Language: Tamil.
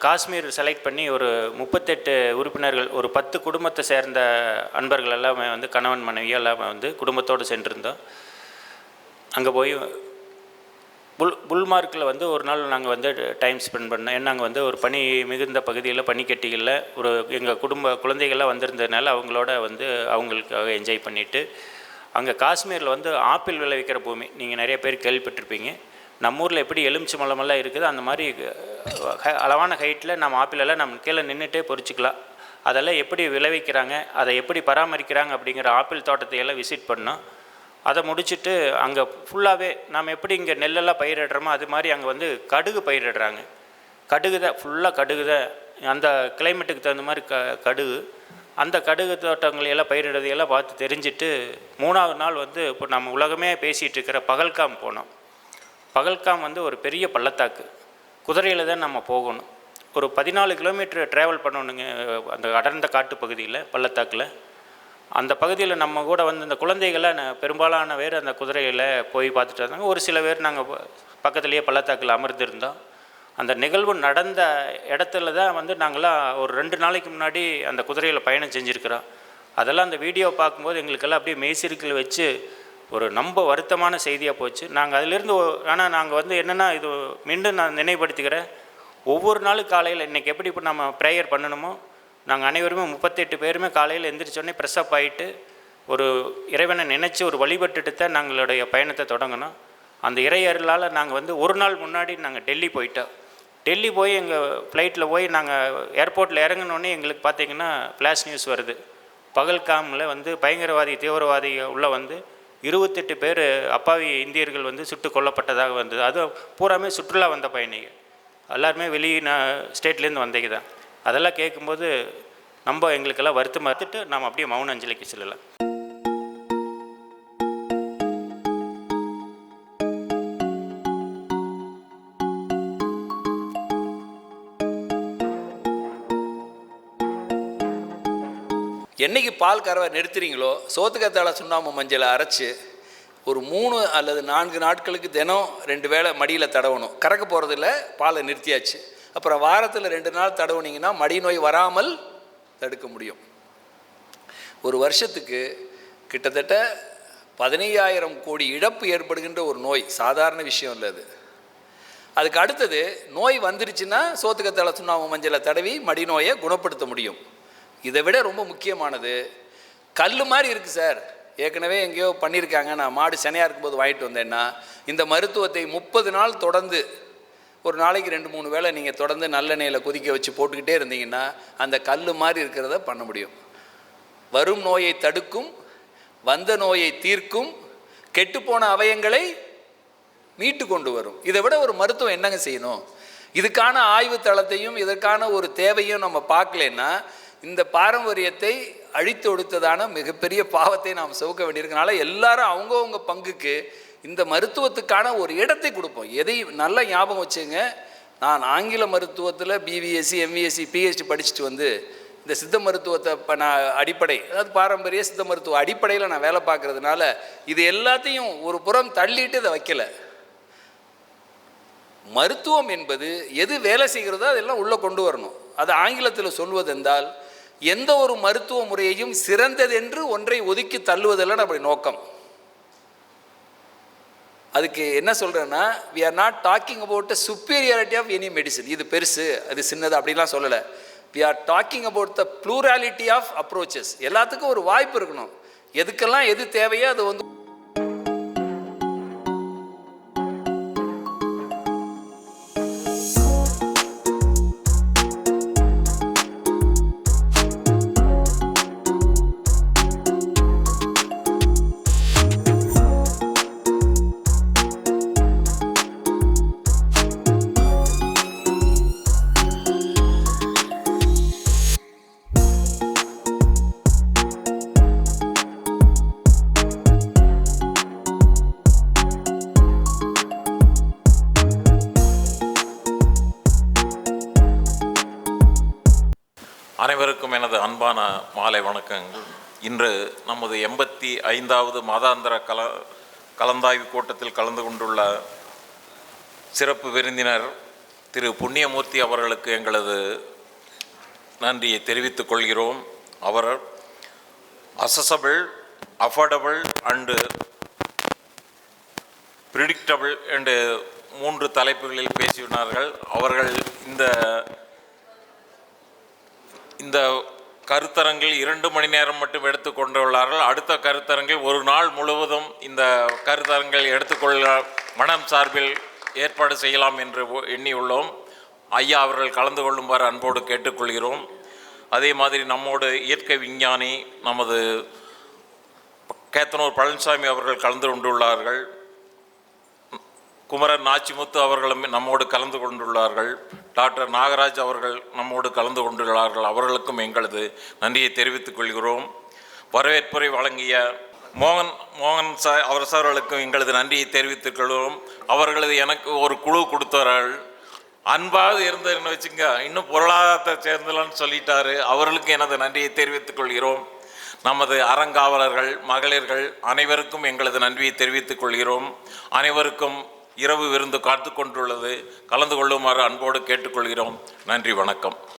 காஷ்மீர் செலக்ட் பண்ணி ஒரு 38 உறுப்பினர்கள், ஒரு 10 குடும்பத்தை சேர்ந்த அன்பர்கள் எல்லாமே வந்து கணவன் மனைவி எல்லாமே வந்து குடும்பத்தோடு சென்றிருந்தோம். அங்கே போய் புல்மார்க்கில் வந்து ஒரு நாள் நாங்கள் வந்து டைம் ஸ்பெண்ட் பண்ணோம். ஏன்னா நாங்கள் வந்து ஒரு பனி மிகுந்த பகுதியில் பனிக்கட்டிகளில் ஒரு எங்கள் குழந்தைகள்லாம் வந்திருந்ததுனால அவங்களோட வந்து அவங்களுக்காக என்ஜாய் பண்ணிவிட்டு, அங்கே காஷ்மீரில் வந்து ஆப்பிள் விளைவிக்கிற பூமி, நீங்கள் நிறைய பேர் கேள்விப்பட்டிருப்பீங்க. நம்ம ஊரில் எப்படி எலுமிச்சி மலமெல்லாம் இருக்குது, அந்த மாதிரி அளவான ஹைட்டில் நம்ம ஆப்பிளெல்லாம் நம்ம கீழே நின்றுட்டே பொறிச்சிக்கலாம். அதெல்லாம் எப்படி விளைவிக்கிறாங்க, அதை எப்படி பராமரிக்கிறாங்க அப்படிங்கிற ஆப்பிள் தோட்டத்தை எல்லாம் விசிட் பண்ணோம். அதை முடிச்சுட்டு அங்கே ஃபுல்லாகவே நம்ம எப்படி இங்கே நெல்லெல்லாம் பயிரிடுறோமோ அது மாதிரி அங்கே வந்து கடுகு பயிரிடுறாங்க. கடுகு தான், ஃபுல்லாக கடுகு தான். அந்த கிளைமேட்டுக்கு தகுந்த மாதிரி கடுகு, அந்த கடுகு தோட்டங்களையெல்லாம் பயிரிடுறதையெல்லாம் பார்த்து தெரிஞ்சுட்டு 3ஆவது நாள் வந்து இப்போ நம்ம உலகமே பேசிகிட்டு இருக்கிற பகல்காம் போனோம். பகல்காம் வந்து ஒரு பெரிய பள்ளத்தாக்கு, குதிரையில் தான் நம்ம போகணும். ஒரு 14 கிலோமீட்டர் ட்ராவல் பண்ணணுங்க அந்த அடர்ந்த காட்டு பகுதியில், பள்ளத்தாக்கில். அந்த பகுதியில் நம்ம கூட வந்து இந்த குழந்தைகளை பெரும்பாலான பேர் அந்த குதிரையில் போய் பார்த்துட்டு இருந்தாங்க. ஒரு சில பேர் நாங்கள் பக்கத்துலேயே பள்ளத்தாக்கில் அமர்ந்திருந்தோம். அந்த நிகழ்வு நடந்த இடத்துல தான் வந்து நாங்களாம் ஒரு 2 நாளைக்கு முன்னாடி அந்த குதிரையில் பயணம் செஞ்சுருக்கிறோம். அதெல்லாம் அந்த வீடியோ பார்க்கும்போது எங்களுக்கெல்லாம் அப்படியே மெய்சிலுக்கள் வச்சு ஒரு ரொம்ப வருத்தமான செய்தியாக போச்சு. நாங்கள் அதிலேருந்து ஆனால் நாங்கள் வந்து என்னென்னா, இது மீண்டும் நான் நினைவுபடுத்திக்கிறேன், ஒவ்வொரு நாளும் காலையில் இன்றைக்கி எப்படி இப்போ நம்ம ப்ரேயர் பண்ணணுமோ, நாங்கள் அனைவருமே 38 பேருமே காலையில் எந்திரிச்சோடனே ப்ரெஸ்அப் ஆகிட்டு ஒரு இறைவனை நினச்சி ஒரு வழிபட்டுட்டு தான் நாங்களுடைய பயணத்தை தொடங்கினோம். அந்த இறையர்களால் நாங்கள் வந்து ஒரு நாள் முன்னாடி நாங்கள் டெல்லி போயிட்டோம். டெல்லி போய் எங்கள் ஃப்ளைட்டில் போய் நாங்கள் ஏர்போர்ட்டில் இறங்கினோடனே எங்களுக்கு பார்த்திங்கன்னா ஃப்ளாஷ் நியூஸ் வருது. பகல்காமில் வந்து பயங்கரவாதி தீவிரவாதி உள்ளே வந்து 28 பேர் அப்பாவி இந்தியர்கள் வந்து சுட்டு கொல்லப்பட்டதாக வந்தது. அதுவும் பூராமே சுற்றுலா வந்த பயணிகள், எல்லாருமே ஸ்டேட்லேருந்து வந்தீங்க தான். அதெல்லாம் கேட்கும்போது நம்ம எங்களுக்கெல்லாம் வருத்தம் பார்த்துட்டு நாம் அப்படியே மௌன அஞ்சலிக்கு செல்லலாம். என்னைக்கு பால் கறவை நிறுத்துறீங்களோ, சோத்துக்கத்தாழை சுண்ணாம்பு மஞ்சளை அரைச்சி ஒரு 3 அல்லது 4 நாட்களுக்கு தினம் 2 வேளை மடியில் தடவணும். கறக்க போகிறதில்ல, பாலை நிறுத்தியாச்சு. அப்புறம் வாரத்தில் 2 நாள் தடவுனீங்கன்னா மடி நோய் வராமல் தடுக்க முடியும். ஒரு வருஷத்துக்கு கிட்டத்தட்ட 15,000 கோடி இழப்பு ஏற்படுகின்ற ஒரு நோய் சாதாரண விஷயம் இல்லை அது. அதுக்கு அடுத்தது நோய் வந்துருச்சுன்னா சோத்துக்கத்தாழை சுண்ணாம்பு மஞ்சளை தடவி மடி நோயை குணப்படுத்த முடியும். இதை விட ரொம்ப முக்கியமானது, கல் மாதிரி இருக்குது சார், ஏற்கனவே எங்கேயோ பண்ணியிருக்காங்க, நான் மாடு செனையாக இருக்கும்போது வாங்கிட்டு வந்தேன்னா, இந்த மருத்துவத்தை 30 நாள் தொடர்ந்து ஒரு நாளைக்கு 2-3 வேளை நீங்கள் தொடர்ந்து நல்லெண்ணெயில் கொதிக்க வச்சு போட்டுக்கிட்டே இருந்தீங்கன்னா அந்த கல் மாதிரி இருக்கிறத பண்ண முடியும். வரும் நோயை தடுக்கும், வந்த நோயை தீர்க்கும், கெட்டுப்போன அவயங்களை மீட்டு கொண்டு வரும். இதை விட ஒரு மருத்துவம் என்னங்க செய்யணும்? இதுக்கான ஆய்வு தளத்தையும் இதற்கான ஒரு தேவையும் நம்ம பார்க்கலன்னா இந்த பாரம்பரியத்தை அழித்து ஒடுத்ததான மிகப்பெரிய பாவத்தை நாம் சுமக்க வேண்டியிருக்கனால எல்லாரும் அவங்கவுங்க பங்குக்கு இந்த மருத்துவத்துக்கான ஒரு இடத்தை கொடுப்போம். எதை நல்ல ஞாபகம் வச்சுங்க, நான் ஆங்கில மருத்துவத்தில் பிவிஎஸ்சி எம்விஎஸ்சி பிஹெச்டி படிச்சுட்டு வந்து இந்த சித்த மருத்துவத்தை இப்போ நான் அடிப்படை, அதாவது பாரம்பரிய சித்த மருத்துவ அடிப்படையில் நான் வேலை பார்க்குறதுனால இது எல்லாத்தையும் ஒரு புறம் தள்ளிட்டு இதை வைக்கல. மருத்துவம் என்பது எது வேலை செய்கிறதோ அதெல்லாம் உள்ளே கொண்டு வரணும். அது ஆங்கிலத்தில் சொல்வதென்றால் எந்த ஒரு மருத்துவ முறையையும் சிறந்ததென்று ஒன்றை ஒதுக்கி தள்ளுவதெல்லாம் நம்முடைய நோக்கம். அதுக்கு என்ன சொல்கிறேன்னா, we are not talking about the superiority of any medicine. இது பெருசு அது சின்னது அப்படிலாம் சொல்லலை. we are talking about the plurality of approaches. எல்லாத்துக்கும் ஒரு வாய்ப்பு இருக்கணும். எதுக்கெல்லாம் எது தேவையோ அது வந்து அனைவருக்கும் எனது அன்பான மாலை வணக்கங்கள். இன்று நமது 85வது மாதாந்திர கலந்தாய்வு கூட்டத்தில் கலந்து கொண்டுள்ள சிறப்பு விருந்தினர் திரு புண்ணியமூர்த்தி அவர்களுக்கு எங்களது நன்றியை தெரிவித்துக் கொள்கிறோம். அவர் அசசபிள், அஃபோர்டபுள் அண்டு ப்ரிடிக்டபிள் என்று 3 தலைப்புகளில் பேசினார்கள். அவர்கள் இந்த கருத்தரங்கில் 2 மணி நேரம் மட்டும் எடுத்துக்கொண்டுள்ளார்கள். அடுத்த கருத்தரங்கில் ஒரு நாள் முழுவதும் இந்த கருத்தரங்கில் எடுத்துக்கொள்ள மனம் சார்பில் ஏற்பாடு செய்யலாம் என்று எண்ணியுள்ளோம். ஐயா அவர்கள் கலந்து கொள்ளுமாறு அன்போடு கேட்டுக்கொள்கிறோம். அதே மாதிரி நம்மோடு இயற்கை விஞ்ஞானி நமது கேத்தனூர் பழனிசாமி அவர்கள் கலந்து கொண்டுள்ளார்கள். குமரன் நாச்சிமுத்து அவர்களும் நம்மோடு கலந்து கொண்டுள்ளார்கள். டாக்டர் நாகராஜ் அவர்கள் நம்மோடு கலந்து கொண்டுள்ளார்கள். அவர்களுக்கும் எங்களது நன்றியை தெரிவித்துக் கொள்கிறோம். வரவேற்புரை வழங்கிய மோகன் அவர்களுக்கும் எங்களது நன்றியை தெரிவித்துக் கொள்கிறோம். அவர்களது எனக்கு ஒரு குழு கொடுத்தார்கள். அன்பாக இருந்ததுன்னு வச்சுங்க, இன்னும் பொருளாதாரத்தை சேர்ந்தலான்னு சொல்லிட்டாரு. அவர்களுக்கு எனது நன்றியை தெரிவித்துக் கொள்கிறோம். நமது அறங்காவலர்கள், மகளிர்கள் அனைவருக்கும் எங்களது நன்றியை தெரிவித்துக் கொள்கிறோம். அனைவருக்கும் இரவு விருந்து காத்து கொண்டுள்ளது. கலந்து கொள்ளுமாறு அன்போடு கேட்டுக்கொள்கிறோம். நன்றி, வணக்கம்.